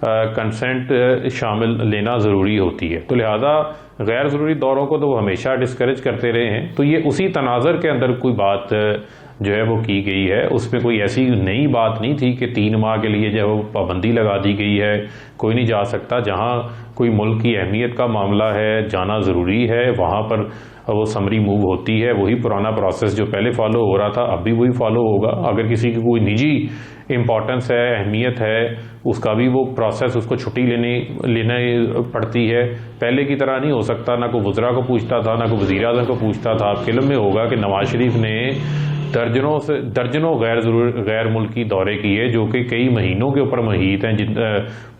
Consent شامل لینا ضروری ہوتی ہے. تو لہٰذا غیر ضروری دوروں کو تو وہ ہمیشہ ڈسکریج کرتے رہے ہیں. تو یہ اسی تناظر کے اندر کوئی بات جو ہے وہ کی گئی ہے. اس میں کوئی ایسی نئی بات نہیں تھی کہ 3 ماہ کے لیے جو ہے وہ پابندی لگا دی گئی ہے, کوئی نہیں جا سکتا. جہاں کوئی ملک کی اہمیت کا معاملہ ہے, جانا ضروری ہے, وہاں پر وہ سمری موو ہوتی ہے. وہی پرانا پروسیس جو پہلے فالو ہو رہا تھا اب بھی وہی فالو ہوگا. اگر کسی کی کوئی نجی امپورٹنس ہے, اہمیت ہے, اس کا بھی وہ پروسیس, اس کو چھٹی لینا پڑتی ہے. پہلے کی طرح نہیں ہو سکتا, نہ کوئی وزراء کو پوچھتا تھا, نہ کوئی وزیر اعظم کو پوچھتا تھا. آپ کے علم میں ہوگا کہ نواز شریف نے درجنوں غیر ملکی دورے کیے جو کہ کئی مہینوں کے اوپر محیط ہیں.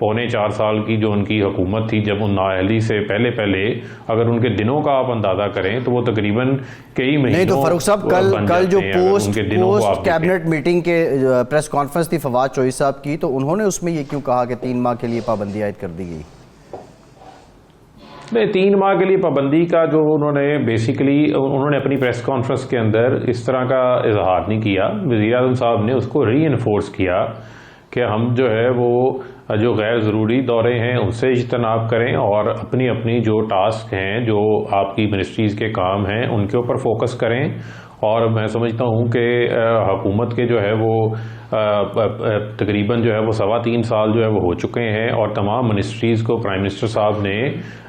4.25 سال کی جو ان کی حکومت تھی, جب ان نااہلی سے پہلے اگر ان کے دنوں کا آپ اندازہ کریں تو وہ تقریباً کئی مہینوں. نہیں تو فاروق صاحب, کل جو پوسٹ کیبنٹ میٹنگ کے پریس کانفرنس تھی فواد چوہی صاحب کی, تو انہوں نے اس میں یہ کیوں کہا کہ 3 ماہ کے لیے پابندی عائد کر دی گئی؟ نہیں, 3 ماہ کے لیے پابندی کا جو انہوں نے اپنی پریس کانفرنس کے اندر اس طرح کا اظہار نہیں کیا. وزیر اعظم صاحب نے اس کو ری انفورس کیا کہ ہم جو ہے وہ جو غیر ضروری دورے ہیں ان سے اجتناب کریں اور اپنی جو ٹاسک ہیں, جو آپ کی منسٹریز کے کام ہیں, ان کے اوپر فوکس کریں. اور میں سمجھتا ہوں کہ حکومت کے جو ہے وہ تقریباً جو ہے وہ 3.25 سال جو ہے وہ ہو چکے ہیں, اور تمام منسٹریز کو پرائم منسٹر صاحب نے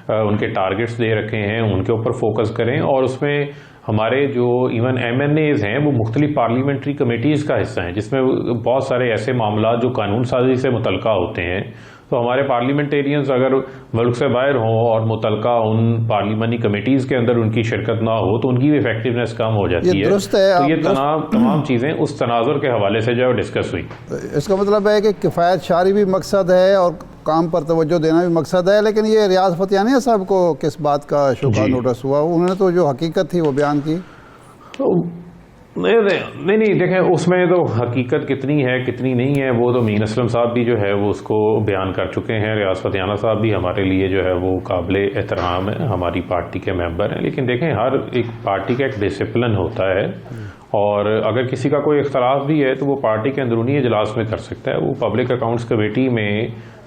ان کے ٹارگٹس دے رکھے ہیں, ان کے اوپر فوکس کریں. اور اس میں ہمارے جو ایون MNAs ہیں وہ مختلف پارلیمنٹری کمیٹیز کا حصہ ہیں, جس میں بہت سارے ایسے معاملات جو قانون سازی سے متعلقہ ہوتے ہیں. تو ہمارے پارلیمنٹیرینز اگر ملک سے باہر ہوں اور متعلقہ ان پارلیمانی کمیٹیز کے اندر ان کی شرکت نہ ہو تو ان کی بھی افیکٹیونیس کم ہو جاتی ہے. تو یہ تمام چیزیں اس تناظر کے حوالے سے جو ہے ڈسکس ہوئی. اس کا مطلب ہے کہ کفایت شعاری بھی مقصد ہے اور کام پر توجہ دینا بھی مقصد ہے. لیکن یہ ریاض فتیانیہ صاحب کو کس بات کا شبہ نوٹس ہوا؟ انہوں نے تو جو حقیقت تھی وہ بیان کی. نہیں دیکھیں, اس میں تو حقیقت کتنی ہے کتنی نہیں ہے وہ تو مین اسلم صاحب بھی جو ہے وہ اس کو بیان کر چکے ہیں. ریاض فتیانہ صاحب بھی ہمارے لیے جو ہے وہ قابل احترام ہے, ہماری پارٹی کے ممبر ہیں. لیکن دیکھیں, ہر ایک پارٹی کا ایک ڈسپلن ہوتا ہے, اور اگر کسی کا کوئی اختلاف بھی ہے تو وہ پارٹی کے اندرونی اجلاس میں کر سکتا ہے. وہ پبلک اکاؤنٹس کمیٹی میں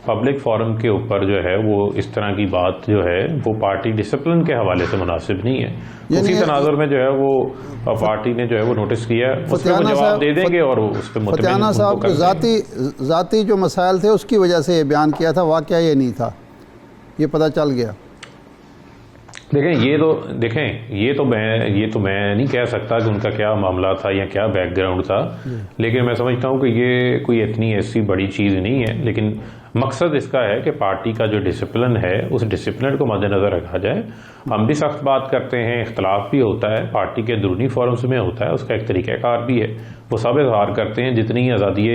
پبلک فورم کے اوپر جو ہے وہ اس طرح کی بات جو ہے وہ پارٹی ڈسپلن کے حوالے سے مناسب نہیں ہے. اسی تناظر میں جو ہے وہ پارٹی نے جو ہے وہ نوٹس کیا, اس پہ وہ جواب دے دیں گے. اور اس پہ فتیانہ صاحب ذاتی جو مسائل تھے اس کی وجہ سے یہ بیان کیا تھا, واقعہ یہ نہیں تھا, یہ پتہ چل گیا. دیکھیں, یہ تو میں نہیں کہہ سکتا کہ ان کا کیا معاملہ تھا یا کیا بیک گراؤنڈ تھا. لیکن میں سمجھتا ہوں کہ یہ کوئی اتنی ایسی بڑی چیز نہیں ہے. لیکن مقصد اس کا ہے کہ پارٹی کا جو ڈسپلن ہے اس ڈسپلن کو مد نظر رکھا جائے. ہم بھی سخت بات کرتے ہیں, اختلاف بھی ہوتا ہے, پارٹی کے اندرونی فورمز میں ہوتا ہے, اس کا ایک طریقہ کار بھی ہے, وہ سب اظہار کرتے ہیں. جتنی آزادی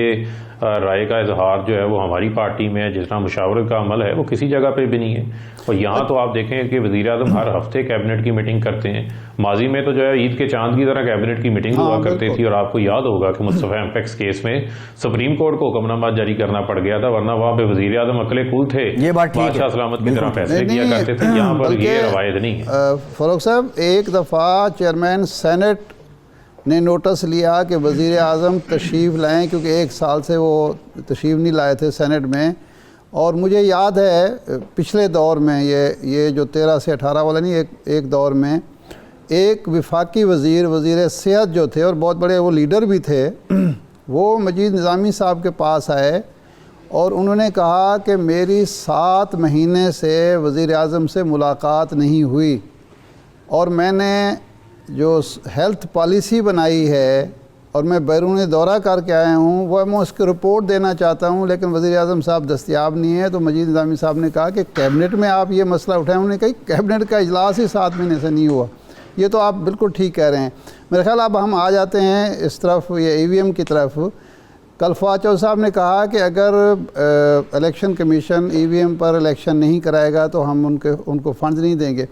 رائے کا اظہار جو ہے وہ ہماری پارٹی میں ہے, جتنا مشاورت کا عمل ہے وہ کسی جگہ پہ بھی نہیں ہے. اور یہاں تو آپ دیکھیں کہ وزیر اعظم ہر ہفتے کیبنٹ کی میٹنگ کرتے ہیں. ماضی میں تو جو ہے عید کے چاند کی طرح کیبنٹ کی میٹنگ ہوا کرتی تھی. اور آپ کو یاد ہوگا کہ مصطفیٰ ایمپیکس کیس میں سپریم کورٹ کو حکم نامہ جاری کرنا پڑ گیا تھا, ورنہ وہاں پہ وزیر اعظم عقل کل تھے, بادشاہ سلامت کی طرح فیصلے کیا کرتے تھے. یہاں پر یہ روایت نہیں ہے. فاروق صاحب, ایک دفعہ چیئرمین سینٹ نے نوٹس لیا کہ وزیر اعظم تشریف لائیں, کیونکہ 1 سال سے وہ تشریف نہیں لائے تھے سینٹ میں. اور مجھے یاد ہے پچھلے دور میں یہ جو 13 سے 18 والا نہیں, ایک دور میں ایک وفاقی وزیر صحت جو تھے اور بہت بڑے وہ لیڈر بھی تھے, وہ مجید نظامی صاحب کے پاس آئے اور انہوں نے کہا کہ میری 7 مہینے سے وزیر اعظم سے ملاقات نہیں ہوئی, اور میں نے جو ہیلتھ پالیسی بنائی ہے اور میں بیرون دورہ کر کے آیا ہوں وہ میں اس کی رپورٹ دینا چاہتا ہوں, لیکن وزیر اعظم صاحب دستیاب نہیں ہے. تو مجید نظامی صاحب نے کہا کہ کیبنٹ میں آپ یہ مسئلہ اٹھائیں. انہوں نے کہا کیبنٹ کا اجلاس ہی 7 مہینے سے نہیں ہوا. یہ تو آپ بالکل ٹھیک کہہ رہے ہیں. میرے خیال اب ہم آ جاتے ہیں اس طرف, یہ EVM کی طرف. کل فواد چوہی صاحب نے کہا کہ اگر الیکشن کمیشن EVM پر الیکشن نہیں کرائے گا تو ہم ان کو فنڈ نہیں دیں گے.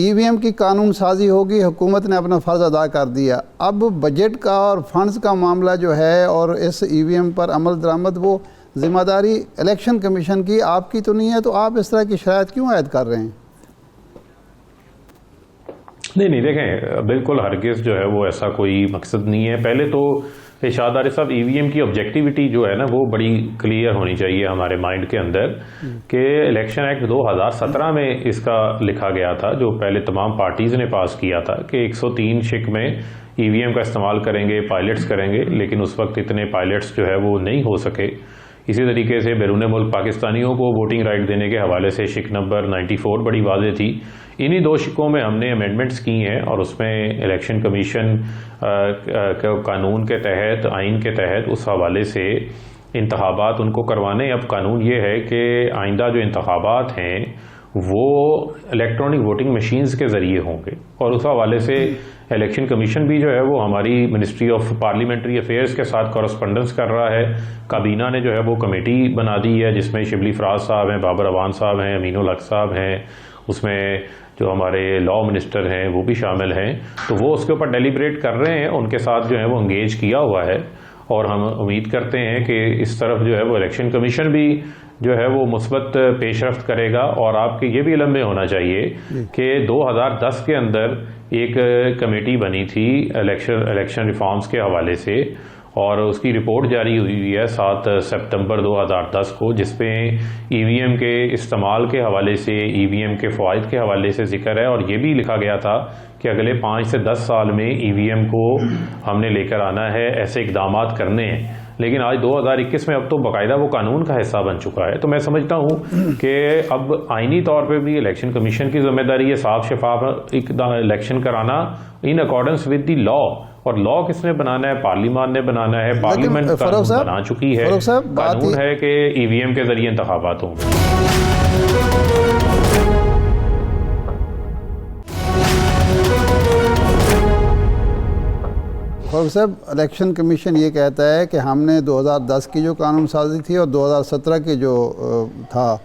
EVM کی قانون سازی ہوگی, حکومت نے اپنا فرض ادا کر دیا. اب بجٹ کا اور فنڈز کا معاملہ جو ہے اور اس EVM پر عمل درآمد, وہ ذمہ داری الیکشن کمیشن کی, آپ کی تو نہیں ہے. تو آپ اس طرح کی شرائط کیوں عائد کر رہے ہیں؟ نہیں دیکھیں, بالکل ہرگز جو ہے وہ ایسا کوئی مقصد نہیں ہے. پہلے تو ارشاد عارف صاحب ای وی ایم کی آبجیکٹیوٹی جو ہے نا وہ بڑی کلیئر ہونی چاہیے ہمارے مائنڈ کے اندر کہ الیکشن ایکٹ 2017 میں اس کا لکھا گیا تھا جو پہلے تمام پارٹیز نے پاس کیا تھا کہ 103 شک میں ای وی ایم کا استعمال کریں گے، پائلٹس کریں گے، لیکن اس وقت اتنے پائلٹس جو ہے وہ نہیں ہو سکے۔ اسی طریقے سے بیرون ملک پاکستانیوں کو ووٹنگ رائٹ دینے کے حوالے سے شک نمبر 94 بڑی واضح تھی۔ انہی 2 شکوں میں ہم نے امینڈمنٹس کی ہیں اور اس میں الیکشن کمیشن قانون کے تحت، آئین کے تحت اس حوالے سے انتخابات ان کو کروانے۔ اب قانون یہ ہے کہ آئندہ جو انتخابات ہیں وہ الیکٹرانک ووٹنگ مشینز کے ذریعے ہوں گے، اور اس حوالے سے الیکشن کمیشن بھی جو ہے وہ ہماری منسٹری آف پارلیمنٹری افیئرز کے ساتھ کورسپونڈنس کر رہا ہے۔ کابینہ نے جو ہے وہ کمیٹی بنا دی ہے جس میں شبلی فراز صاحب ہیں، بابر اوان صاحب ہیں، امین الحق صاحب ہیں، اس میں جو ہمارے لا منسٹر ہیں وہ بھی شامل ہیں، تو وہ اس کے اوپر ڈیلیبریٹ کر رہے ہیں، ان کے ساتھ جو ہے وہ انگیج کیا ہوا ہے، اور ہم امید کرتے ہیں کہ اس طرف جو ہے وہ الیکشن کمیشن بھی جو ہے وہ مثبت پیش رفت کرے گا۔ اور آپ کے یہ بھی علم میں ہونا چاہیے کہ 2010 کے اندر ایک کمیٹی بنی تھی الیکشن ریفارمز کے حوالے سے، اور اس کی رپورٹ جاری ہوئی ہے 7 سپتمبر 2010 کو، جس پہ ای وی ایم کے استعمال کے حوالے سے، ای وی ایم کے فوائد کے حوالے سے ذکر ہے، اور یہ بھی لکھا گیا تھا کہ اگلے 5 سے 10 سال میں ای وی ایم کو ہم نے لے کر آنا ہے، ایسے اقدامات کرنے ہیں۔ لیکن آج 2021 میں اب تو باقاعدہ وہ قانون کا حصہ بن چکا ہے، تو میں سمجھتا ہوں کہ اب آئینی طور پہ بھی الیکشن کمیشن کی ذمہ داری ہے صاف شفاف الیکشن کرانا ان اکارڈنس ود دی لا، اور لا کس نے بنانا ہے؟ پارلیمان نے بنانا ہے، پارلیمنٹ قانون بنا چکی ہے، قانون ہے کہ ای وی ایم کے ذریعے انتخابات ہوں گے۔ فاروق صاحب، الیکشن کمیشن یہ کہتا ہے کہ ہم نے 2010 کی جو قانون سازی تھی اور 2017 کی جو تھا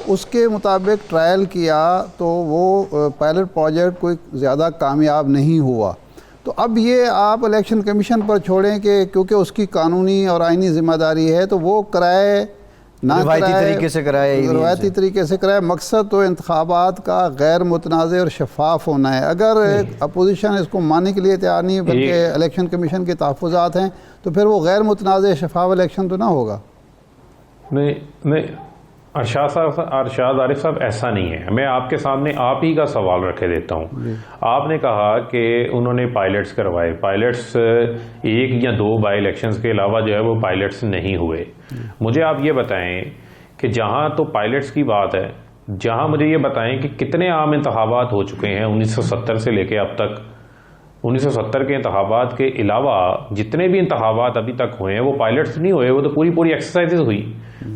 اس کے مطابق ٹرائل کیا، تو وہ پائلٹ پروجیکٹ کوئی زیادہ کامیاب نہیں ہوا، تو اب یہ آپ الیکشن کمیشن پر چھوڑیں کہ کیونکہ اس کی قانونی اور آئینی ذمہ داری ہے تو وہ کرائے نہ روایتی طریقے سے کرائے، روایتی طریقے سے کرائے۔ مقصد تو انتخابات کا غیر متنازع اور شفاف ہونا ہے۔ اگر اپوزیشن اس کو ماننے کے لیے تیار نہیں بلکہ الیکشن کمیشن کے تحفظات ہیں، تو پھر وہ غیر متنازع شفاف الیکشن تو نہ ہوگا۔ نہیں ارشاد عارف صاحب، ایسا نہیں ہے۔ میں آپ کے سامنے آپ ہی کا سوال رکھے دیتا ہوں۔ آپ نے کہا کہ انہوں نے پائلٹس کروائے، پائلٹس 1 یا 2 بائی الیکشنز کے علاوہ جو ہے وہ پائلٹس نہیں ہوئے۔ مجھے آپ یہ بتائیں کہ جہاں تو پائلٹس کی بات ہے، جہاں مجھے یہ بتائیں کہ کتنے عام انتخابات ہو چکے ہیں 1970 سے لے کے اب تک۔ 1970 کے انتخابات کے علاوہ جتنے بھی انتخابات ابھی تک ہوئے ہیں وہ پائلٹس نہیں ہوئے، وہ تو پوری ایکسرسائزز ہوئی۔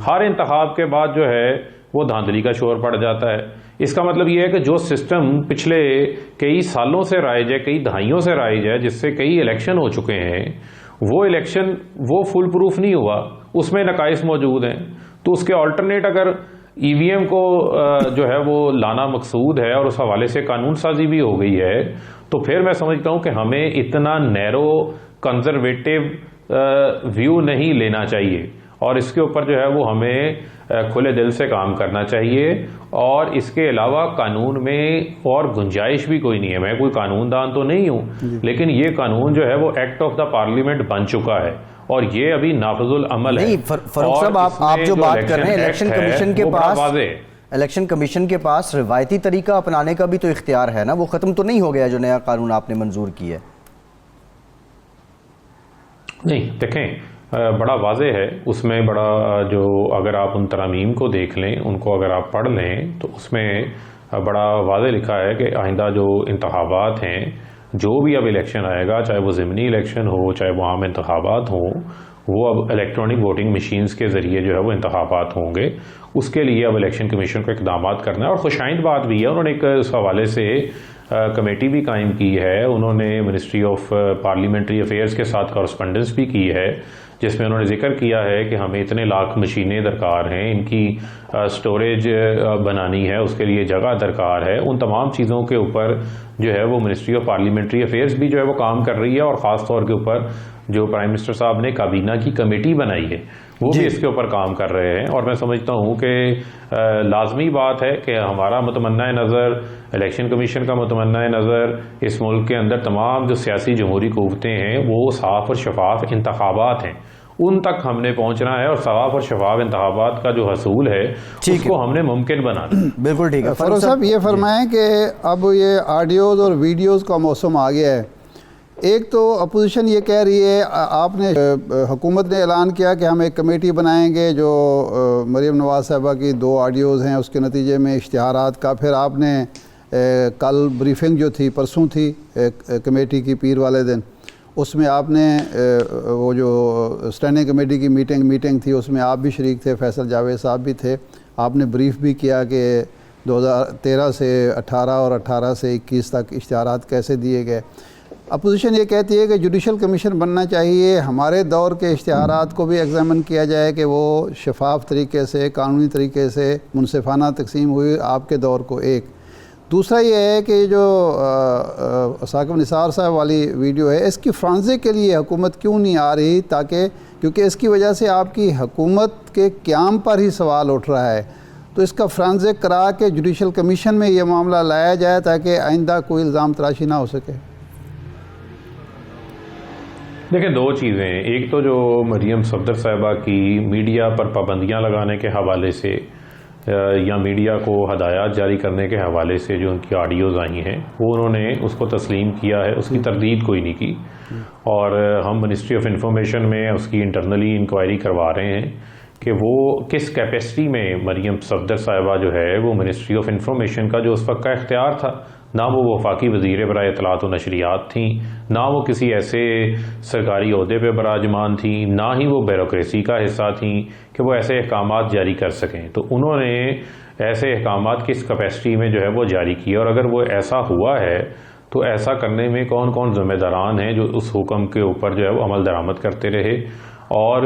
ہر انتخاب کے بعد جو ہے وہ دھاندلی کا شور پڑ جاتا ہے۔ اس کا مطلب یہ ہے کہ جو سسٹم پچھلے کئی سالوں سے رائج ہے، کئی دہائیوں سے رائج ہے، جس سے کئی الیکشن ہو چکے ہیں، وہ الیکشن وہ فل پروف نہیں ہوا، اس میں نقائص موجود ہیں۔ تو اس کے آلٹرنیٹ اگر ای وی ایم کو جو ہے وہ لانا مقصود ہے اور اس حوالے سے قانون سازی بھی ہو گئی ہے، تو پھر میں سمجھتا ہوں کہ ہمیں اتنا نیرو کنزرویٹو ویو نہیں لینا چاہیے، اور اس کے اوپر جو ہے وہ ہمیں کھلے دل سے کام کرنا چاہیے۔ اور اس کے علاوہ قانون میں اور گنجائش بھی کوئی نہیں ہے۔ میں کوئی قانون دان تو نہیں ہوں، لیکن یہ قانون جو ہے وہ ایکٹ آف دا پارلیمنٹ بن چکا ہے، اور یہ ابھی نافذ العمل ہے۔ نہیں فاروق صاحب، آپ جو بات کر رہے ہیں الیکشن کمیشن کے پاس، الیکشن کمیشن کے پاس روایتی طریقہ اپنانے کا بھی تو اختیار ہے نا، وہ ختم تو نہیں ہو گیا جو نیا قانون آپ نے منظور کی ہے؟ نہیں، دیکھیں بڑا واضح ہے اس میں، بڑا جو اگر آپ ان ترامیم کو دیکھ لیں، ان کو اگر آپ پڑھ لیں، تو اس میں بڑا واضح لکھا ہے کہ آئندہ جو انتخابات ہیں، جو بھی اب الیکشن آئے گا، چاہے وہ ضمنی الیکشن ہو چاہے وہ عام انتخابات ہوں، وہ اب الیکٹرانک ووٹنگ مشینز کے ذریعے جو ہے وہ انتخابات ہوں گے۔ اس کے لیے اب الیکشن کمیشن کو اقدامات کرنا ہے، اور خوشائند بات بھی ہے، انہوں نے ایک اس حوالے سے کمیٹی بھی قائم کی ہے، انہوں نے منسٹری آف پارلیمنٹری افیئرز کے ساتھ کورسپونڈنس بھی کی ہے، جس میں انہوں نے ذکر کیا ہے کہ ہمیں اتنے لاکھ مشینیں درکار ہیں، ان کی سٹوریج بنانی ہے، اس کے لیے جگہ درکار ہے۔ ان تمام چیزوں کے اوپر جو ہے وہ منسٹری آف پارلیمنٹری افیئرز بھی جو ہے وہ کام کر رہی ہے، اور خاص طور کے اوپر جو پرائم منسٹر صاحب نے کابینہ کی کمیٹی بنائی ہے وہ بھی اس کے اوپر کام کر رہے ہیں، اور میں سمجھتا ہوں کہ لازمی بات ہے کہ ہمارا متمنہ نظر، الیکشن کمیشن کا متمنہ نظر، اس ملک کے اندر تمام جو سیاسی جمہوری قوتیں ہیں وہ صاف اور شفاف انتخابات ہیں، ان تک ہم نے پہنچنا ہے، اور صاف اور شفاف انتخابات کا جو حصول ہے اس کو ہم نے ممکن بنانا ہے۔ بالکل ٹھیک ہے فاروق صاحب، یہ فرمائیں کہ اب یہ آڈیوز اور ویڈیوز کا موسم آ گیا ہے۔ ایک تو اپوزیشن یہ کہہ رہی ہے، آپ نے حکومت نے اعلان کیا کہ ہم ایک کمیٹی بنائیں گے، جو مریم نواز صاحبہ کی 2 آڈیوز ہیں اس کے نتیجے میں اشتہارات کا، پھر آپ نے کل بریفنگ جو تھی پرسوں تھی کمیٹی کی پیر والے دن، اس میں آپ نے وہ جو اسٹینڈنگ کمیٹی کی میٹنگ تھی اس میں آپ بھی شریک تھے، فیصل جاوید صاحب بھی تھے، آپ نے بریف بھی کیا کہ 2013 سے 18 اور 18 سے 21 تک اشتہارات کیسے دیے گئے۔ اپوزیشن یہ کہتی ہے کہ جوڈیشل کمیشن بننا چاہیے، ہمارے دور کے اشتہارات کو بھی ایگزامن کیا جائے کہ وہ شفاف طریقے سے، قانونی طریقے سے منصفانہ تقسیم ہوئی آپ کے دور کو۔ ایک دوسرا یہ ہے کہ جو ثاقب نثار صاحب والی ویڈیو ہے، اس کی فرانزک کے لیے حکومت کیوں نہیں آ رہی، تاکہ کیونکہ اس کی وجہ سے آپ کی حکومت کے قیام پر ہی سوال اٹھ رہا ہے، تو اس کا فرانزک کرا کے جوڈیشل کمیشن میں یہ معاملہ لایا جائے تاکہ آئندہ کوئی الزام تراشی نہ ہو سکے۔ دیکھیں، 2 چیزیں ہیں، ایک تو جو مریم صفدر صاحبہ کی میڈیا پر پابندیاں لگانے کے حوالے سے یا میڈیا کو ہدایات جاری کرنے کے حوالے سے جو ان کی آڈیوز آئی ہیں، وہ انہوں نے اس کو تسلیم کیا ہے، اس کی تردید کوئی نہیں کی، اور ہم منسٹری آف انفارمیشن میں اس کی انٹرنلی انکوائری کروا رہے ہیں کہ وہ کس کیپیسٹی میں مریم صفدر صاحبہ جو ہے وہ منسٹری آف انفارمیشن کا جو اس وقت کا اختیار تھا، نہ وہ وفاقی وزیر برائے اطلاعات و نشریات تھیں، نہ وہ کسی ایسے سرکاری عہدے پہ براجمان تھیں، نہ ہی وہ بیوروکریسی کا حصہ تھیں کہ وہ ایسے احکامات جاری کر سکیں۔ تو انہوں نے ایسے احکامات کس کیپیسٹی میں جو ہے وہ جاری کیے، اور اگر وہ ایسا ہوا ہے تو ایسا کرنے میں کون کون ذمہ داران ہیں جو اس حکم کے اوپر جو ہے وہ عمل درآمد کرتے رہے، اور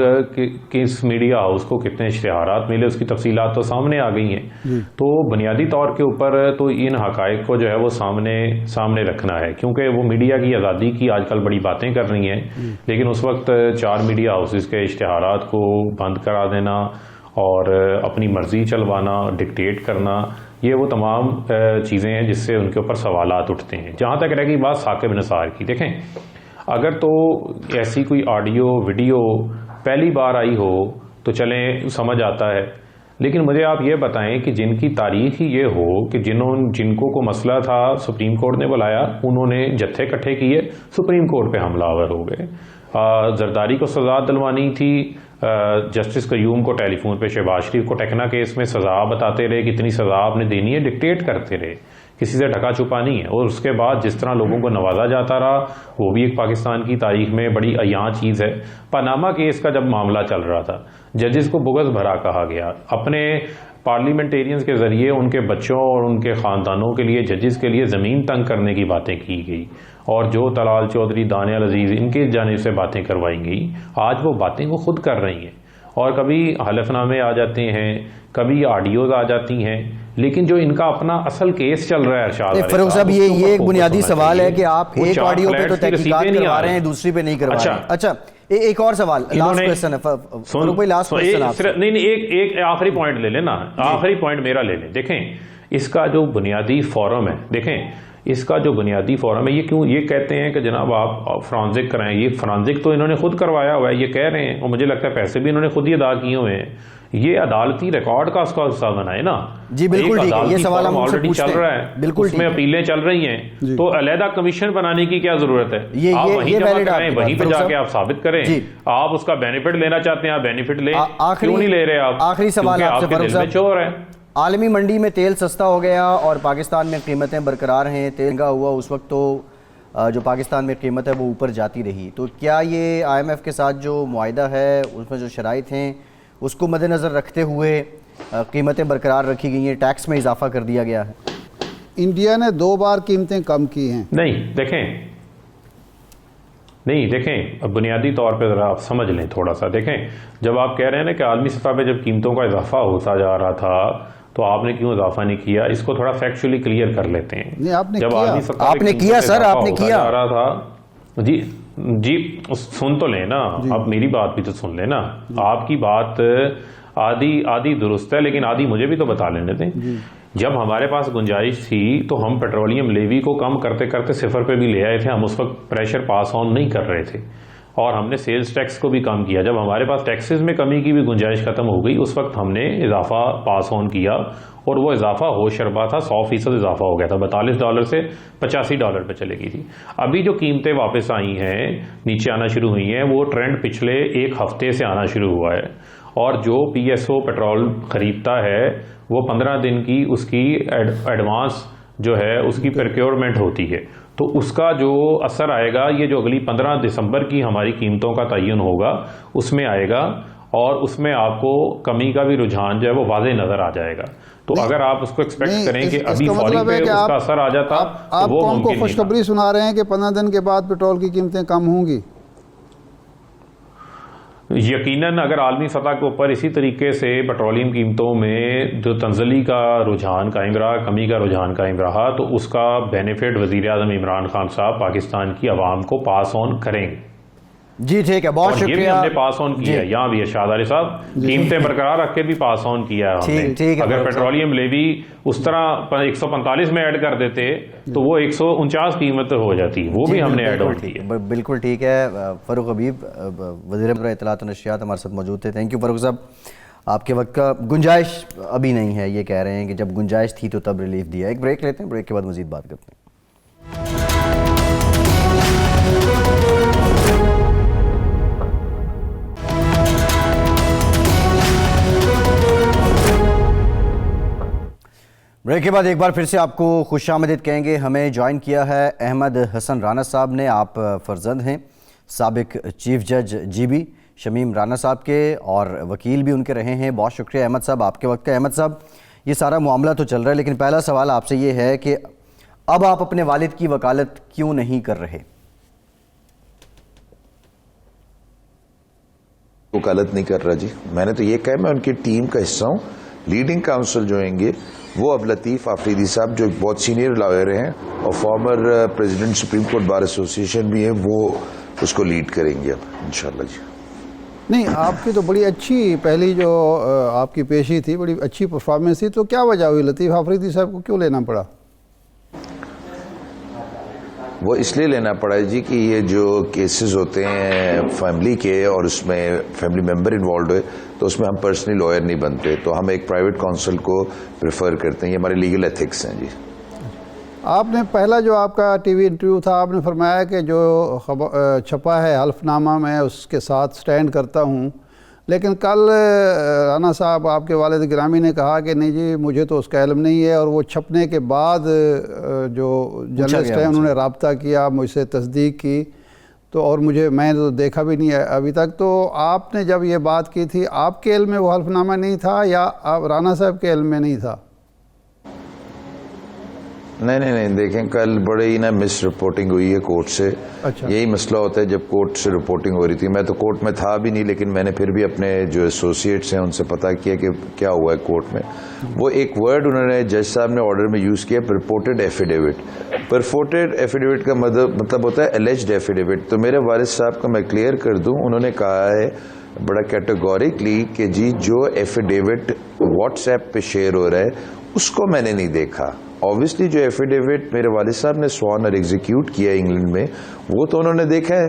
کس میڈیا ہاؤس کو کتنے اشتہارات ملے، اس کی تفصیلات تو سامنے آ گئی ہیں۔ تو بنیادی طور کے اوپر تو ان حقائق کو جو ہے وہ سامنے رکھنا ہے، کیونکہ وہ میڈیا کی آزادی کی آج کل بڑی باتیں کر رہی ہیں، لیکن اس وقت 4 میڈیا ہاؤسز کے اشتہارات کو بند کرا دینا اور اپنی مرضی چلوانا، ڈکٹیٹ کرنا، یہ وہ تمام چیزیں ہیں جس سے ان کے اوپر سوالات اٹھتے ہیں۔ جہاں تک رہ گئی بات ثاقب نثار کی، دیکھیں اگر تو ایسی کوئی آڈیو ویڈیو پہلی بار آئی ہو تو چلیں سمجھ آتا ہے، لیکن مجھے آپ یہ بتائیں کہ جن کی تاریخ ہی یہ ہو کہ جن کو مسئلہ تھا سپریم کورٹ نے بلایا، انہوں نے جتھے اکٹھے کیے، سپریم کورٹ پہ حملہ آور ہو گئے، زرداری کو سزا دلوانی تھی، جسٹس قیوم کو ٹیلی فون پہ شہباز شریف کو ٹیکنا کیس میں سزا بتاتے رہے، کتنی سزا آپ نے دینی ہے، ڈکٹیٹ کرتے رہے، کسی سے ڈھکا چھپا نہیں ہے، اور اس کے بعد جس طرح لوگوں کو نوازا جاتا رہا وہ بھی ایک پاکستان کی تاریخ میں بڑی عیاں چیز ہے۔ پاناما کیس کا جب معاملہ چل رہا تھا، ججز کو بغض بھرا کہا گیا، اپنے پارلیمنٹیرینز کے ذریعے ان کے بچوں اور ان کے خاندانوں کے لیے، ججز کے لیے زمین تنگ کرنے کی باتیں کی گئی، اور جو طلال چودھری، دانیال عزیز، ان کی جانب سے باتیں کروائی گئی، آج وہ باتیں وہ خود کر رہی ہیں، اور کبھی حلف نامے آ جاتے ہیں، کبھی آڈیوز آ جاتی ہیں، لیکن جو ان کا اپنا اصل کیس چل رہا ہے ارشاد فاروق صاحب، یہ ایک بنیادی سوال ہے کہ آپ ایک آڈیو پہ تو تحقیقات کروا رہے ہیں، دوسری پہ نہیں کروا رہے ہیں۔ اچھا ایک اور سوال، لاسٹ کوسچن ہے فاروق بھائی، لاسٹ کوسچن آپ سے۔ نہیں، ایک آخری پوائنٹ لے لیں نا، آخری پوائنٹ میرا لے لیں۔ دیکھیں اس کا جو بنیادی فورم ہے، دیکھیں اس کا جو بنیادی فورم ہے، یہ کیوں یہ کہتے ہیں کہ جناب آپ فرانزک کرائیں، یہ فرانزک تو انہوں نے خود کروایا ہوا ہے، یہ کہہ رہے ہیں، اور مجھے لگتا ہے پیسے بھی انہوں نے خود ہی ادا کیے ہوئے ہیں، یہ عدالتی ریکارڈ کا اس کا حصہ بنا ہے نا۔ جی بالکل ٹھیک ہے، یہ سوال ہم سے پوچھتے ہیں، چل رہا ہے، بالکل اس میں اپیلیں چل رہی ہیں، تو علیحدہ کمیشن بنانے کی کیا ضرورت ہے؟ آپ وہیں جمع کریں، وہیں پہ جا کے آپ ثابت کریں، آپ اس کا بینیفٹ لینا چاہتے ہیں آپ بینیفٹ لیں، کیوں نہیں لے رہے آپ؟ آخری سوال آپ سے فاروق صاحب، چور ہے، عالمی منڈی میں تیل سستا ہو گیا اور پاکستان میں قیمتیں برقرار ہیں، تیل مہنگا ہوا، اس وقت تو جو پاکستان میں قیمت ہے وہ اوپر جاتی رہی، تو کیا یہ آئی ایم ایف کے ساتھ جو معاہدہ ہے اس میں جو شرائط ہیں اس کو مد نظر رکھتے ہوئے قیمتیں برقرار رکھی گئی ہیں، ٹیکس میں اضافہ کر دیا گیا ہے؟ انڈیا نے 2 بار قیمتیں کم کی ہیں۔ نہیں دیکھیں بنیادی طور پہ ذرا آپ سمجھ لیں تھوڑا سا، دیکھیں جب آپ کہہ رہے ہیں نا کہ عالمی سطح پہ جب قیمتوں کا اضافہ ہوتا جا رہا تھا تو آپ نے کیوں اضافہ نہیں کیا، اس کو تھوڑا فیکچولی کلیئر کر لیتے ہیں۔ نہیں، آپ نے جب کیا، عالمی سطح آپ نے کیا سر، آپ نے کیا جا رہا تھا، جی جی سن تو لیں نا، اب میری بات بھی تو سن لیں نا. آپ کی بات آدھی درست ہے لیکن آدھی مجھے بھی تو بتا لینے دیں. جب ہمارے پاس گنجائش تھی تو ہم پیٹرولیم لیوی کو کم کرتے کرتے صفر پہ بھی لے آئے تھے. ہم اس وقت پریشر پاس آن نہیں کر رہے تھے اور ہم نے سیلز ٹیکس کو بھی کم کیا. جب ہمارے پاس ٹیکسز میں کمی کی بھی گنجائش ختم ہو گئی اس وقت ہم نے اضافہ پاس آن کیا اور وہ اضافہ ہوش ربا تھا. 100% اضافہ ہو گیا تھا، $42 سے $85 پہ چلے گئی تھی. ابھی جو قیمتیں واپس آئی ہیں، نیچے آنا شروع ہوئی ہیں، وہ ٹرینڈ پچھلے ایک ہفتے سے آنا شروع ہوا ہے. اور جو پی ایس او پیٹرول خریدتا ہے وہ 15 دن کی اس کی ایڈوانس جو ہے اس کی پروکیورمنٹ ہوتی ہے. تو اس کا جو اثر آئے گا یہ جو اگلی 15 دسمبر کی ہماری قیمتوں کا تعین ہوگا اس میں آئے گا اور اس میں آپ کو کمی کا بھی رجحان جو ہے وہ واضح نظر آ جائے گا. تو اگر آپ اس کو ایکسپیکٹ کریں کہ ابھی فوری پہ اس کا اثر آ جاتا آپ تو وہ قوم کو ممکن خوشخبری سنا رہے ہیں کہ 15 دن کے بعد پیٹرول کی قیمتیں کم ہوں گی. یقیناً اگر عالمی سطح کے اوپر اسی طریقے سے پیٹرولیم قیمتوں میں جو تنزلی کا رجحان قائم رہا، کمی کا رجحان قائم رہا، تو اس کا بینیفٹ وزیر اعظم عمران خان صاحب پاکستان کی عوام کو پاس آن کریں گے. جی ٹھیک ہے، بہت اور یہ بھی شکریہ. ہم نے پاس آن کیا ہے. یہاں بھی ارشاد علی صاحب قیمتیں برقرار رکھ کے بھی پاس آن کیا ہے ہم نے. ٹھیک ہے، اگر پیٹرولیم لیوی اس طرح 145 میں ایڈ کر دیتے تو وہ 149 قیمت ہو جاتی، وہ بھی ہم نے ایڈ آن کی ہے. بالکل ٹھیک ہے. فاروق حبیب وزیر برائے اطلاعات و نشریات ہمارے ساتھ موجود تھے. تھینک یو فاروق صاحب. آپ کے وقت کا گنجائش ابھی نہیں ہے، یہ کہہ رہے ہیں کہ جب گنجائش تھی تو تب ریلیف دیا. ایک بریک لیتے ہیں، بریک کے بعد مزید بات کرتے ہیں. بریک کے بعد ایک بار پھر سے آپ کو خوش آمدید کہیں گے. ہمیں جوائن کیا ہے احمد حسن رانا صاحب نے. آپ فرزند ہیں سابق چیف جج جی بی شمیم رانا صاحب کے اور وکیل بھی ان کے رہے ہیں. بہت شکریہ احمد صاحب آپ کے وقت کا. احمد صاحب یہ سارا معاملہ تو چل رہا ہے لیکن پہلا سوال آپ سے یہ ہے کہ اب آپ اپنے والد کی وکالت کیوں نہیں کر رہے؟ وکالت نہیں کر رہا جی. میں نے تو یہ کہا میں ان کی ٹیم کا حصہ ہوں. لیڈنگ کاؤنسل جو ہیں گے وہ اب لطیف آفریدی صاحب جو بہت سینئر لائر ہیں اور former president supreme court bar association بھی ہیں، وہ اس کو لیڈ کریں گے اب انشاءاللہ جی. نہیں، آپ کی تو بڑی اچھی پہلی جو آپ کی پیشی تھی، بڑی اچھی پرفارمنس تھی، تو کیا وجہ ہوئی لطیف آفریدی صاحب کو کیوں لینا پڑا؟ وہ اس لیے لینا پڑا ہے جی کہ یہ جو کیسز ہوتے ہیں فیملی کے اور اس میں فیملی ممبر انوالوڈ ہوئے تو اس میں ہم پرسنلی لائر نہیں بنتے، تو ہم ایک پرائیویٹ کونسل کو پریفر کرتے ہیں. یہ ہمارے لیگل ایتھکس ہیں جی. آپ نے پہلا جو آپ کا ٹی وی انٹرویو تھا آپ نے فرمایا کہ جو چھپا ہے حلف نامہ میں اس کے ساتھ سٹینڈ کرتا ہوں، لیکن کل رانا صاحب آپ کے والد گرامی نے کہا کہ نہیں جی مجھے تو اس کا علم نہیں ہے، اور وہ چھپنے کے بعد جو جرنلسٹ ہیں انہوں نے رابطہ کیا، مجھ سے تصدیق کی، تو اور میں تو دیکھا بھی نہیں ہے ابھی تک. تو آپ نے جب یہ بات کی تھی آپ کے علم میں وہ حلف نامہ نہیں تھا یا آپ رانا صاحب کے علم میں نہیں تھا؟ نہیں دیکھیں کل بڑے ہی نا مس رپورٹنگ ہوئی ہے کورٹ سے. اچھا. یہی مسئلہ ہوتا ہے جب کورٹ سے رپورٹنگ ہو رہی تھی. میں تو کورٹ میں تھا بھی نہیں لیکن میں نے پھر بھی اپنے جو ایسوسیٹس ہیں ان سے پتہ کیا کہ کیا ہوا ہے کورٹ میں. وہ ایک ورڈ انہوں نے جج صاحب نے آرڈر میں یوز کیا، پرپورٹڈ ایفیڈیوٹ. پرپورٹڈ ایفیڈیوٹ کا مطلب ہوتا ہے الیجڈ ایفیڈیوٹ. تو میرے والد صاحب کا میں کلیئر کر دوں، انہوں نے کہا ہے بڑا کیٹیگوریکلی کہ جی جو ایفیڈیوٹ واٹس ایپ پہ شیئر ہو رہا ہے اس کو میں نے نہیں دیکھا. آبویسلی جو ایفیڈیوٹ میرے والد صاحب نے سوان اور ایگزیکیوٹ کیا انگلینڈ میں وہ تو انہوں نے دیکھا ہے،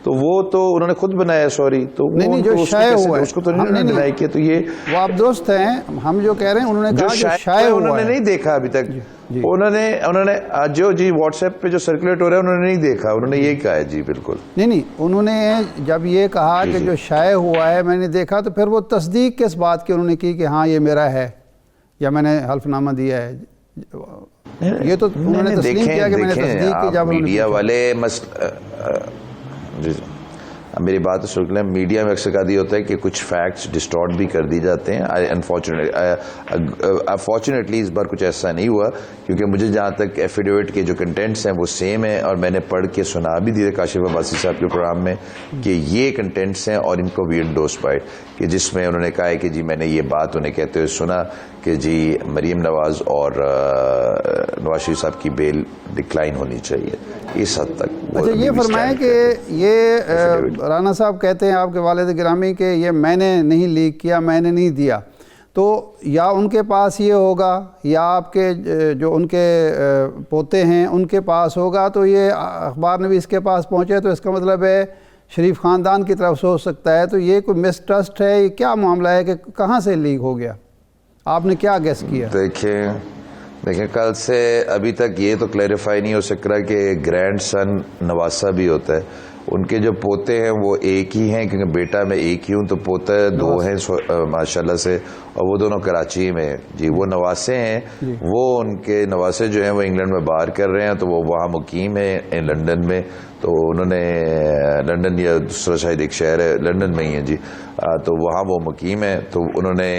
تو وہ تو انہوں نے خود بنایا. سوری تو نہیں جو شائع ہوا ہے اس کو تو انہوں نے ڈینائی کیا. تو یہ وہ آپ درست ہیں، ہم جو کہہ رہے ہیں انہوں نے کہا جو شائع ہوا انہوں نے نہیں دیکھا ابھی تک. انہوں نے جو جی واٹس ایپ پہ جو سرکولیٹ ہو رہا ہے انہوں نے نہیں دیکھا، انہوں نے یہی کہا ہے جی. بالکل نہیں انہوں نے جب یہ کہا کہ جو شائع ہوا ہے میں نے دیکھا، تو پھر وہ تصدیق کس بات کی انہوں نے کی کہ ہاں یہ میرا ہے یا میں نے حلف نامہ دیا ہے؟ یہ تو انہوں نے تسلیم کیا کہ میں نے تصدیق کی. جب میڈیا والے میری بات تو سن لیں, میڈیا میں اکثر کہا ہوتا ہے کہ کچھ فیکٹس ڈسٹارٹ بھی کر دی جاتے ہیں. انفارچونیٹلی اس بار کچھ ایسا نہیں ہوا, کیونکہ مجھے جہاں تک ایفیڈیوٹ کے جو کنٹینٹس ہیں وہ سیم ہیں, اور میں نے پڑھ کے سنا بھی دیا کاشف عباسی صاحب کے پروگرام میں کہ یہ کنٹینٹس ہیں, اور ان کو وی انڈورس بائی, کہ جس میں انہوں نے کہا ہے کہ جی میں نے یہ بات انہیں کہتے ہوئے سنا کہ جی مریم نواز اور نواز شریف صاحب کی بیل ڈکلائن ہونی چاہیے. اس حد تک اچھا یہ فرمائیں کہ یہ رانا صاحب کہتے ہیں آپ کے والد گرامی کہ یہ میں نے نہیں لیک کیا, میں نے نہیں دیا, تو یا ان کے پاس یہ ہوگا یا آپ کے جو ان کے پوتے ہیں ان کے پاس ہوگا, تو یہ اخبار نویس کے پاس پہنچے تو اس کا مطلب ہے شریف خاندان کی طرف سے ہو سکتا ہے. تو یہ کوئی مس ٹرسٹ ہے, یہ کیا معاملہ ہے کہ کہاں سے لیک ہو گیا, آپ نے کیا گیس کیا؟ دیکھیں کل سے ابھی تک یہ تو کلیریفائی نہیں ہو سک رہا کہ گرینڈ سن نواسا بھی ہوتا ہے. ان کے جو پوتے ہیں وہ ایک ہی ہیں, کیونکہ بیٹا میں ایک ہی ہوں, تو پوتا دو ہیں ماشاءاللہ سے, اور وہ دونوں کراچی میں ہیں. جی وہ نواسے ہیں, وہ ان کے نواسے جو ہیں وہ انگلینڈ میں باہر کر رہے ہیں, تو وہ وہاں مقیم ہیں لنڈن میں. تو انہوں نے لنڈن یا دوسرا شاید ایک شہر ہے لنڈن میں ہی ہے جی, تو وہاں وہ مقیم ہے. تو انہوں نے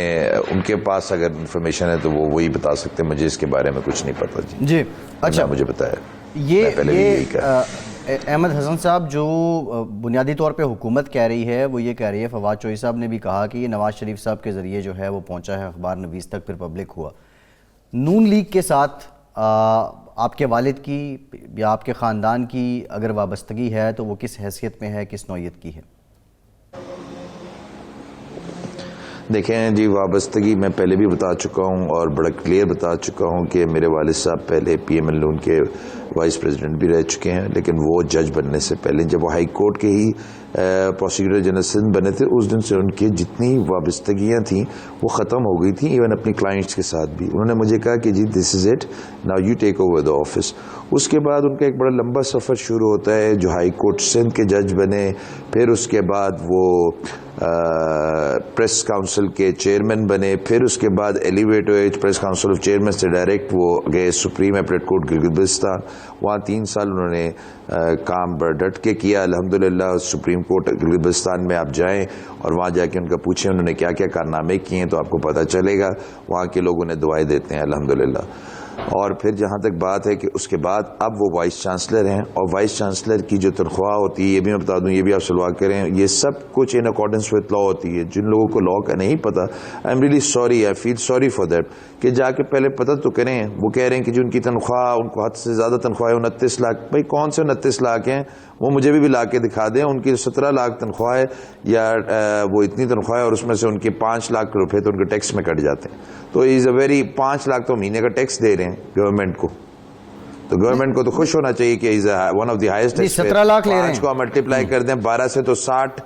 ان کے پاس اگر انفارمیشن ہے تو وہ وہی بتا سکتے ہیں, مجھے اس کے بارے میں کچھ نہیں پتا جی. اچھا مجھے بتایا یہ احمد حسن صاحب جو بنیادی طور پہ حکومت کہہ رہی ہے وہ یہ کہہ رہی ہے, فواد چوہی صاحب نے بھی کہا کہ یہ نواز شریف صاحب کے ذریعے جو ہے وہ پہنچا ہے اخبار نویس تک, پھر پبلک ہوا. نون لیگ کے ساتھ آپ کے والد کی یا آپ کے خاندان کی اگر وابستگی ہے تو وہ کس حیثیت میں ہے, کس نوعیت کی ہے؟ دیکھیں جی, وابستگی میں پہلے بھی بتا چکا ہوں اور بڑا کلیئر بتا چکا ہوں کہ میرے والد صاحب پہلے پی ایم ایل ان کے وائس پریزیڈنٹ بھی رہ چکے ہیں, لیکن وہ جج بننے سے پہلے جب وہ ہائی کورٹ کے ہی پروسیکیوٹر جنرل سندھ بنے تھے, اس دن سے ان کی جتنی وابستگیاں تھیں وہ ختم ہو گئی تھیں, ایون اپنی کلائنٹس کے ساتھ بھی. انہوں نے مجھے کہا کہ جی this is it, now you take over the office. اس کے بعد ان کا ایک بڑا لمبا سفر شروع ہوتا ہے, جو ہائی کورٹ سندھ کے جج بنے, پھر اس کے بعد وہ پریس کاؤنسل کے چیئرمین بنے, پھر اس کے بعد ایلیویٹ ہوئے پریس کاؤنسل آف چیئرمین سے ڈائریکٹ وہ گئے supreme appellate court Gilgit Baltistan. وہاں 3 سال انہوں نے کام ڈٹ کے کیا الحمدللہ. سپریم کورٹ گلگت بلتستان میں آپ جائیں اور وہاں جا کے ان کا پوچھیں انہوں نے کیا کیا کارنامے کیے ہیں, تو آپ کو پتہ چلے گا. وہاں کے لوگ انہیں دعائیں دیتے ہیں الحمدللہ. اور پھر جہاں تک بات ہے کہ اس کے بعد اب وہ وائس چانسلر ہیں, اور وائس چانسلر کی جو تنخواہ ہوتی ہے یہ بھی میں بتا دوں, یہ بھی آپ سلوا کریں, یہ سب کچھ ان اکارڈنس وتھ لا ہوتی ہے. جن لوگوں کو لا کا نہیں پتا, I am really sorry, I feel sorry for that, کہ جا کے پہلے پتہ تو کریں. وہ کہہ رہے ہیں کہ جو ان کی تنخواہ, ان کو حد سے زیادہ تنخواہ ہے 29 لاکھ. بھائی کون سے 29 لاکھ ہیں, وہ مجھے بھی لا کے دکھا دیں. ان کی 17 لاکھ تنخواہ ہے یا وہ اتنی تنخواہ ہے, اور اس میں سے ان کے 5 لاکھ روپے تو ان کے ٹیکس میں کٹ جاتے ہیں. تو از اے ویری 5 لاکھ تو مہینے کا ٹیکس دے رہے ہیں گورنمنٹ کو, تو گورنمنٹ کو تو خوش ہونا چاہیے کہ is one of the highest. 17 lakh لے رہے ہیں, 5 کو ملٹیپلائی کر دیں 12 سے تو 60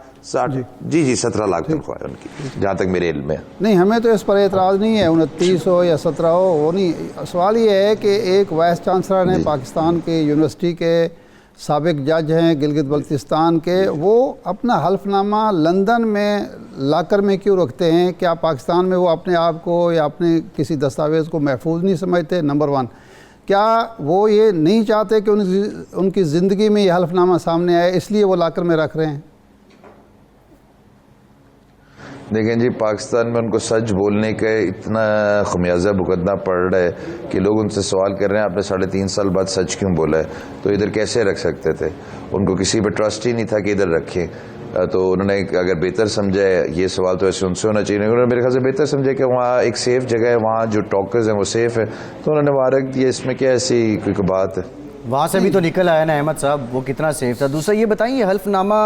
جی 17 لاکھ تنخواہ ہے ان کی, جہاں تک میرے علم میں. نہیں ہمیں تو اس پر اعتراض نہیں ہے, 29 ہو یا 17 ہو, وہ نہیں. سوال یہ ہے کہ ایک وائس چانسلر ہیں پاکستان کے یونیورسٹی کے, سابق جج ہیں گلگت بلتستان کے, وہ اپنا حلف نامہ لندن میں لاکر میں کیوں رکھتے ہیں؟ کیا پاکستان میں وہ اپنے آپ کو یا اپنے کسی دستاویز کو محفوظ نہیں سمجھتے؟ نمبر 1, کیا وہ یہ نہیں چاہتے کہ ان کی زندگی میں یہ حلف نامہ سامنے آئے, اس لیے وہ لاکر میں رکھ رہے ہیں؟ دیکھیں جی, پاکستان میں ان کو سچ بولنے کا اتنا خمیازہ بھگتنا پڑ رہا ہے کہ لوگ ان سے سوال کر رہے ہیں آپ نے 3.5 سال بعد سچ کیوں بولا ہے, تو ادھر کیسے رکھ سکتے تھے؟ ان کو کسی پہ ٹرسٹ ہی نہیں تھا کہ ادھر رکھیں. تو انہوں نے اگر بہتر سمجھا ہے, یہ سوال تو ایسے ان سے ہونا چاہیے, انہوں نے میرے خیال سے بہتر سمجھا کہ وہاں ایک سیف جگہ ہے, وہاں جو ٹاکرز ہیں وہ سیف ہے, تو انہوں نے وہاں رکھ دیا. اس میں کیا ایسی کوئی بات ہے؟ وہاں سے بھی تو نکل آیا نا احمد صاحب, وہ کتنا سیف تھا. دوسرا یہ بتائیں, یہ حلف نامہ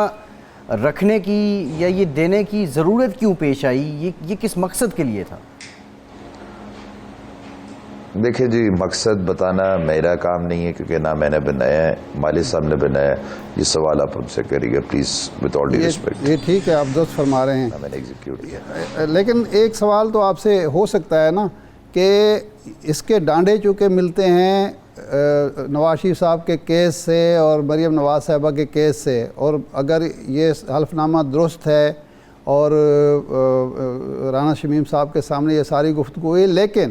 رکھنے کی یا یہ دینے کی ضرورت کیوں پیش آئی, یہ کس مقصد کے لیے تھا؟ دیکھیں جی, مقصد بتانا میرا کام نہیں ہے, کیونکہ نہ میں نے بنایا ہے, مالک صاحب نے بنایا ہے. یہ سوال آپ ہم سے کریے گا please, with all due respect. یہ ٹھیک ہے, آپ درست فرما رہے ہیں, میں نے ایگزیکیوٹ کیا. لیکن ایک سوال تو آپ سے ہو سکتا ہے نا کہ اس کے ڈانڈے چونکہ ملتے ہیں نواز شریف صاحب کے کیس سے اور مریم نواز صاحبہ کے کیس سے, اور اگر یہ حلف نامہ درست ہے اور رانا شمیم صاحب کے سامنے یہ ساری گفتگو ہوئی, لیکن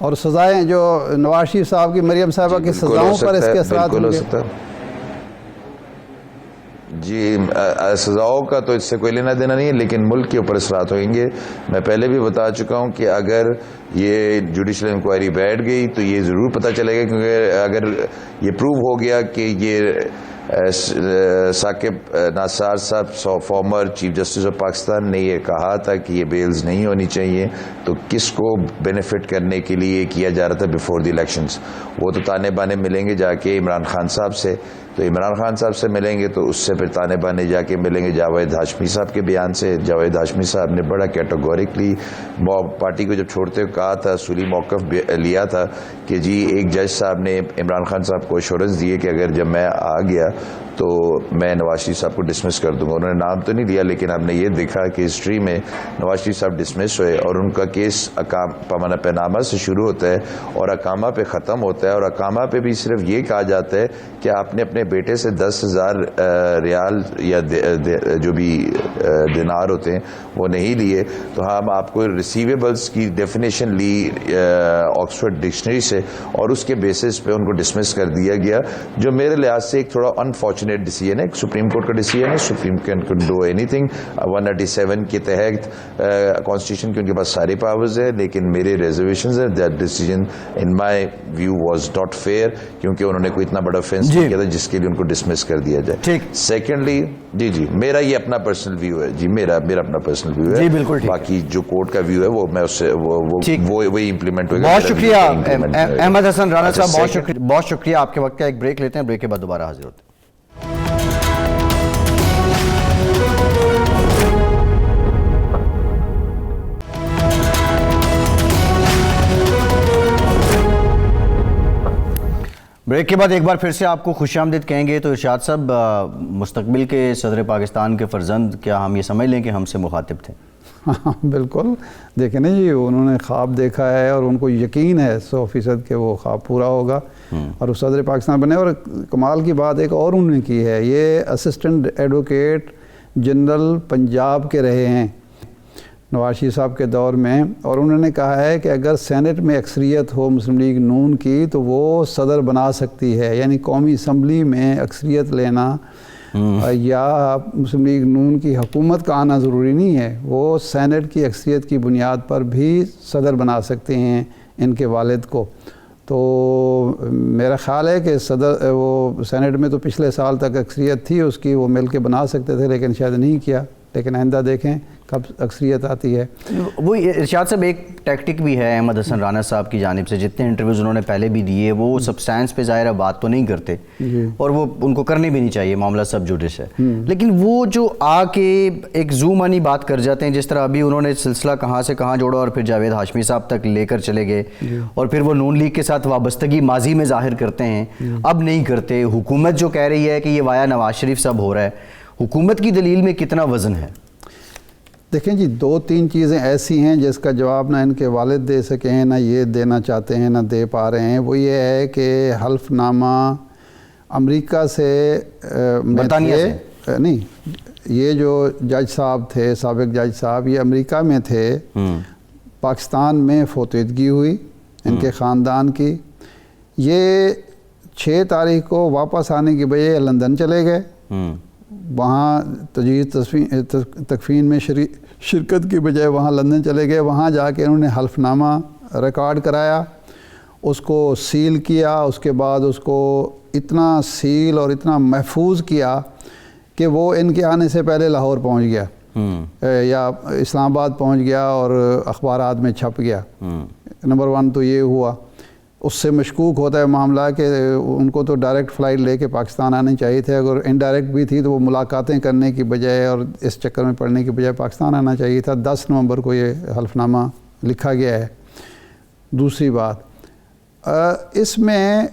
اور سزائیں جو نواز شریف صاحب کی مریم صاحبہ کی سزاؤں پر اس کے اثرات ہوں گے؟ جی سزاؤں کا تو اس سے کوئی لینا دینا نہیں ہے، لیکن ملک کے اوپر اثرات ہوئیں گے۔ میں پہلے بھی بتا چکا ہوں کہ اگر یہ جوڈیشل انکوائری بیٹھ گئی تو یہ ضرور پتہ چلے گا، کیونکہ اگر یہ پروو ہو گیا کہ یہ ثاقب نثار صاحب farmer chief justice of Pakistan نے یہ کہا تھا کہ یہ بیلز نہیں ہونی چاہیے، تو کس کو بینیفٹ کرنے کے لیے کیا جا رہا تھا بیفور دی الیکشنز؟ وہ تو تانے بانے ملیں گے جا کے عمران خان صاحب سے، تو عمران خان صاحب سے ملیں گے تو اس سے پھر تانے بانے جا کے ملیں گے جاوید ہاشمی صاحب کے بیان سے۔ جاوید ہاشمی صاحب نے بڑا کیٹیگورکلی پارٹی کو جب چھوڑتے ہوئے کہا تھا، اصولی موقف لیا تھا کہ جی ایک جج صاحب نے عمران خان صاحب کو ایشورنس دی ہے کہ اگر جب میں آ گیا تو میں نواز شریف صاحب کو ڈسمس کر دوں گا۔ انہوں نے نام تو نہیں لیا، لیکن ہم نے یہ دیکھا کہ ہسٹری میں نواز شریف صاحب ڈسمس ہوئے اور ان کا کیس پامانہ پینامہ سے شروع ہوتا ہے اور اقامہ پہ ختم ہوتا ہے، اور اقامہ پہ بھی صرف یہ کہا جاتا ہے کہ آپ نے اپنے بیٹے سے 10,000 ریال یا جو بھی دینار ہوتے ہیں وہ نہیں لیے، تو ہم آپ کو ریسیویبلس کی ڈیفینیشن لی آکسفورڈ ڈکشنری سے اور اس کے بیسس پہ ان کو ڈسمس کر دیا گیا، جو میرے لحاظ سے ایک تھوڑا انفارچونیٹ ڈیسیژن ہے۔ سپریم کورٹ کا ڈیسیژن ہے، supreme can do any thing 197 کے تحت کانسٹیٹیوشن کے ان کے پاس ساری پاورز ہے، لیکن میرے ریزرویشنز ہیں that decision in my view was not fair, کیونکہ انہوں نے کوئی اتنا بڑا آفینس نہیں کیا تھا جس کے لیے ان کو ڈسمس کر دیا جائے۔ سیکنڈلی جی میرا یہ اپنا پرسنل ویو ہے، جی میرا اپنا پرسنل ویو ہے، بالکل باقی جو کورٹ کا ویو ہے وہ میں اس سے وہی امپلیمنٹ ہوگا۔ بہت شکریہ احمد حسن رانا صاحب، بہت شکریہ آپ کے وقت کا۔ ایک بریک لیتے ہیں، بریک کے بعد دوبارہ حاضر ہوتے ہیں۔ بریک کے بعد ایک بار پھر سے آپ کو خوش آمدید کہیں گے۔ تو ارشاد صاحب، مستقبل کے صدر پاکستان کے فرزند، کیا ہم یہ سمجھ لیں کہ ہم سے مخاطب تھے؟ ہاں بالکل، دیکھیں نا جی، انہوں نے خواب دیکھا ہے اور ان کو یقین ہے 100% کہ وہ خواب پورا ہوگا اور وہ صدر پاکستان بنے۔ اور کمال کی بات ایک اور انہوں نے کی ہے، یہ اسسٹنٹ ایڈوکیٹ جنرل پنجاب کے رہے ہیں نواز شریف صاحب کے دور میں، اور انہوں نے کہا ہے کہ اگر سینٹ میں اکثریت ہو مسلم لیگ نون کی تو وہ صدر بنا سکتی ہے، یعنی قومی اسمبلی میں اکثریت لینا یا مسلم لیگ نون کی حکومت کا آنا ضروری نہیں ہے، وہ سینٹ کی اکثریت کی بنیاد پر بھی صدر بنا سکتے ہیں ان کے والد کو۔ تو میرا خیال ہے کہ صدر وہ سینٹ میں تو پچھلے سال تک اکثریت تھی اس کی، وہ مل کے بنا سکتے تھے لیکن شاید نہیں کیا، لیکن آئندہ دیکھیں کب اکثریت آتی ہے۔ وہ ارشاد صاحب ایک ٹیکٹک بھی ہے احمد حسن رانا صاحب کی جانب سے، جتنے انٹرویوز انہوں نے پہلے بھی دیے وہ سبسٹینس پہ ظاہر بات تو نہیں کرتے اور وہ ان کو کرنی بھی نہیں چاہیے، معاملہ سب جوڈس ہے، لیکن وہ جو آ کے ایک زوم آنی بات کر جاتے ہیں، جس طرح ابھی انہوں نے سلسلہ کہاں سے کہاں جوڑا اور پھر جاوید ہاشمی صاحب تک لے کر چلے گئے اور پھر وہ نون لیگ کے ساتھ وابستگی ماضی میں ظاہر کرتے ہیں، اب نہیں کرتے۔ حکومت جو کہہ رہی ہے کہ یہ وایا نواز شریف صاحب ہو رہا ہے، حکومت کی دلیل میں کتنا وزن ہے؟ دیکھیں جی، 2-3 چیزیں ایسی ہیں جس کا جواب نہ ان کے والد دے سکے ہیں، نہ یہ دینا چاہتے ہیں، نہ دے پا رہے ہیں۔ وہ یہ ہے کہ حلف نامہ امریکہ سے برطانیہ سے نہیں، یہ جو جج صاحب تھے، سابق جج صاحب، یہ امریکہ میں تھے، پاکستان میں فوتیدگی ہوئی ان کے خاندان کی، یہ 6 تاریخ کو واپس آنے کی بجائے لندن چلے گئے، وہاں تجہیز تکفین میں شرکت کی بجائے وہاں لندن چلے گئے، وہاں جا کے انہوں نے حلف نامہ ریکارڈ کرایا، اس کو سیل کیا، اس کے بعد اس کو اتنا سیل اور اتنا محفوظ کیا کہ وہ ان کے آنے سے پہلے لاہور پہنچ گیا یا اسلام آباد پہنچ گیا اور اخبارات میں چھپ گیا۔ نمبر 1 تو یہ ہوا۔ اس سے مشکوک ہوتا ہے معاملہ کہ ان کو تو ڈائریکٹ فلائٹ لے کے پاکستان آنے چاہیے تھے، اگر انڈائریکٹ بھی تھی تو وہ ملاقاتیں کرنے کی بجائے اور اس چکر میں پڑنے کی بجائے پاکستان آنا چاہیے تھا۔ 10 نومبر کو یہ حلف نامہ لکھا گیا ہے۔ دوسری بات، اس میں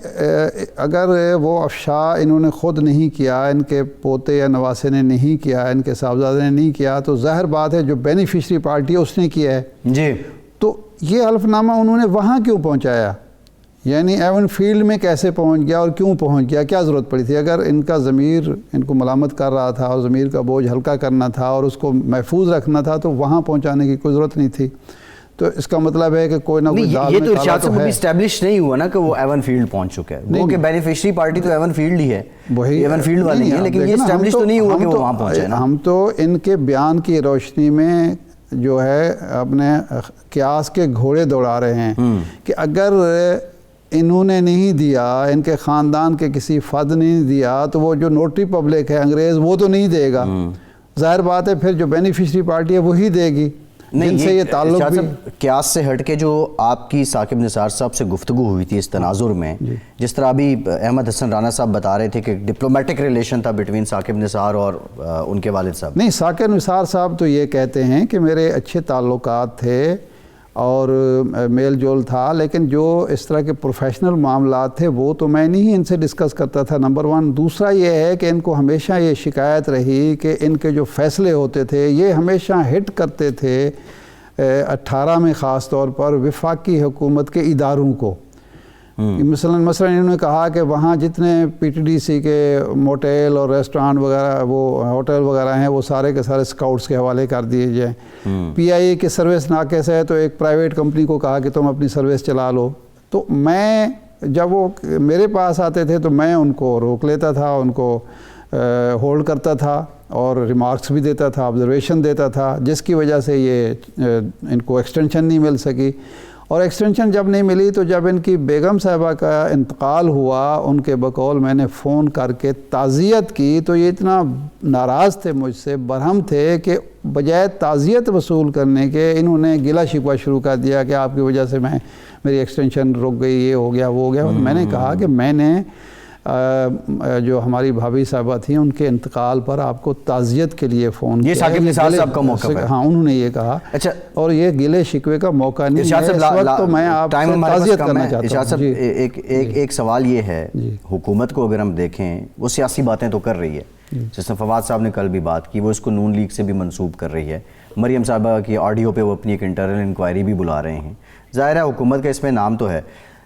اگر وہ افشا انہوں نے خود نہیں کیا، ان کے پوتے یا نواسے نے نہیں کیا، ان کے صاحبزادے نے نہیں کیا، تو ظاہر بات ہے جو بینیفیشری پارٹی ہے اس نے کیا ہے جی۔ تو یہ حلف نامہ انہوں نے وہاں کیوں پہنچایا، یعنی ایون فیلڈ میں کیسے پہنچ گیا اور کیوں پہنچ گیا، کیا ضرورت پڑی تھی؟ اگر ان کا ضمیر ان کو ملامت کر رہا تھا اور ضمیر کا بوجھ ہلکا کرنا تھا اور اس کو محفوظ رکھنا تھا تو وہاں پہنچانے کی کوئی ضرورت نہیں تھی۔ تو اس کا مطلب ہے کہ کوئی نہ کوئی دال یہ میں تو کالا ارشاد تو صاحب ہے۔ اسٹیبلش نہیں ہوا نا کہ وہ ایون فیلڈ پہنچ چکا ہے، وہ کہ بینیفیشری پارٹی تو ایون فیلڈ ہی ہے، وہی ایون فیلڈ والے ہی ہیں، لیکن یہ اسٹیبلش تو نہیں ہوا کہ وہ وہاں پہنچے نا۔ ہم تو ان کے بیان کی روشنی میں جو ہے اپنے قیاس کے گھوڑے دوڑا رہے ہیں کہ اگر انہوں نے نہیں دیا، ان کے خاندان کے کسی فرد نے نہیں دیا، تو وہ جو نوٹری پبلک ہے انگریز وہ تو نہیں دے گا، ظاہر بات ہے پھر جو بینیفیشری پارٹی ہے وہی دے گی، جن سے یہ تعلق بھی۔ قیاس سے ہٹ کے جو آپ کی ثاقب نثار صاحب سے گفتگو ہوئی تھی اس تناظر میں، جس طرح ابھی احمد حسن رانا صاحب بتا رہے تھے کہ ڈپلومیٹک ریلیشن تھا بٹوین ثاقب نثار اور ان کے والد صاحب۔ نہیں، ثاقب نثار صاحب تو یہ کہتے ہیں کہ میرے اچھے تعلقات تھے اور میل جول تھا، لیکن جو اس طرح کے پروفیشنل معاملات تھے وہ تو میں نہیں ان سے ڈسکس کرتا تھا، نمبر 1۔ دوسرا یہ ہے کہ ان کو ہمیشہ یہ شکایت رہی کہ ان کے جو فیصلے ہوتے تھے یہ ہمیشہ ہٹ کرتے تھے 18 میں خاص طور پر وفاقی حکومت کے اداروں کو۔ مثلا انہوں نے کہا کہ وہاں جتنے پی ٹی ڈی سی کے موٹیل اور ریسٹورانٹ وغیرہ، وہ ہوٹل وغیرہ ہیں، وہ سارے کے سارے اسکاؤٹس کے حوالے کر دیے جائیں۔ پی آئی اے کے سروس ناقص ہے تو ایک پرائیویٹ کمپنی کو کہا کہ تم اپنی سروس چلا لو۔ تو میں جب وہ میرے پاس آتے تھے تو میں ان کو روک لیتا تھا، ان کو ہولڈ کرتا تھا اور ریمارکس بھی دیتا تھا، آبزرویشن دیتا تھا، جس کی وجہ سے یہ ان کو ایکسٹینشن نہیں مل سکی۔ اور ایکسٹینشن جب نہیں ملی تو جب ان کی بیگم صاحبہ کا انتقال ہوا، ان کے بقول میں نے فون کر کے تعزیت کی تو یہ اتنا ناراض تھے مجھ سے، برہم تھے کہ بجائے تعزیت وصول کرنے کے انہوں نے گلہ شکوہ شروع کر دیا کہ آپ کی وجہ سے میری ایکسٹینشن رک گئی، یہ ہو گیا وہ ہو گیا۔ میں نے کہا کہ میں نے جو ہماری بھابھی صاحبہ تھیں ان کے انتقال پر آپ کو تعزیت کے لیے فون کیا۔ یہ ثاقب نثار صاحب کا موقف ہے۔ ہاں، انہوں نے یہ کہا۔ اچھا، اور یہ گلے شکوے کا موقع نہیں ہے، اس وقت تو میں آپ سے تعزیت کرنا چاہتا ہوں۔ ارشاد صاحب ایک سوال یہ ہے، حکومت کو اگر ہم دیکھیں وہ سیاسی باتیں تو کر رہی ہے، جس میں فواد صاحب نے کل بھی بات کی، وہ اس کو نون لیگ سے بھی منسوب کر رہی ہے، مریم صاحبہ کی آڈیو پہ وہ اپنی ایک انٹرنل انکوائری بھی بلا رہے ہیں۔ ظاہر ہے حکومت کا اس میں نام تو ہے،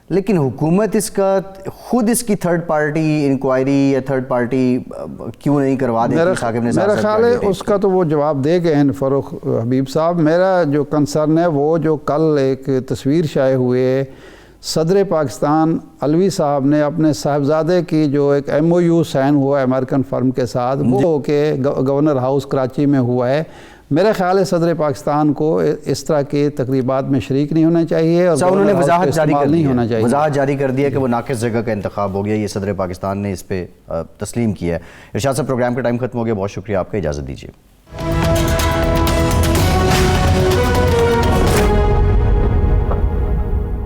لیکن حکومت اس کا خود اس کی تھرڈ پارٹی انکوائری یا تھرڈ پارٹی کیوں نہیں کروا دیتی؟ میرا خیال ہے اس کا تو وہ جواب دے گئے ہیں فاروق حبیب صاحب۔ میرا جو کنسرن ہے وہ جو کل ایک تصویر شائع ہوئے، صدر پاکستان علوی صاحب نے اپنے صاحبزادے کی جو ایک ایم او یو سائن ہوا ہے امریکن فرم کے ساتھ، وہ کہ گورنر ہاؤس کراچی میں ہوا ہے۔ میرا خیال ہے صدر پاکستان کو اس طرح کے تقریبات میں شریک نہیں ہونا چاہیے اور انہوں نے وضاحت جاری کر دی ہے کہ وہ ناقص جگہ کا انتخاب ہو گیا، یہ صدر پاکستان نے اس پہ تسلیم کیا ہے۔ ارشاد صاحب، پروگرام کا ٹائم ختم ہو گیا، بہت شکریہ آپ کا، اجازت دیجیے۔